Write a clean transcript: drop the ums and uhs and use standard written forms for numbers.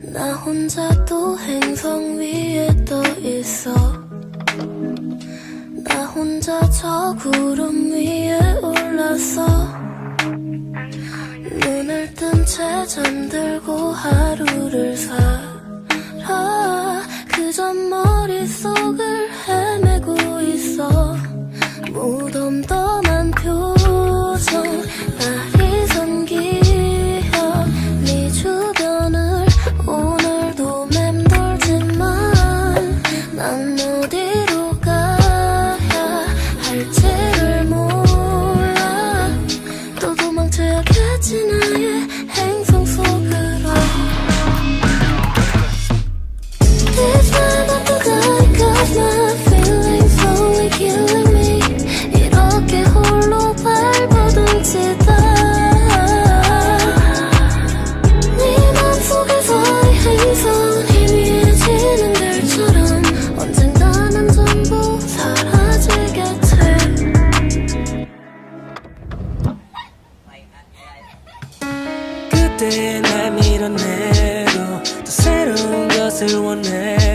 나 혼자 또 행성 위에 떠 있어. 나 혼자 저 구름 위에 올라서 눈을 뜬 채 잠들고 하루를 살아. 그저 머릿속을 헤매고 있어. 무덤덤한 표정 날이 섬기어 네 주변을 오늘도 맴돌지만 난 어디로 가야 할지를 몰라. 또 도망쳐야겠지 나의 행성 속으로. This time I forgot cause my feelings slowly killing me. 이렇게 홀로 발버둥치다 네 맘속에서의 행성은 희미해지는 별처럼 언젠가 난 전부 사라지겠지. 그때의 날 밀어내고 또 새로운 것을 원해.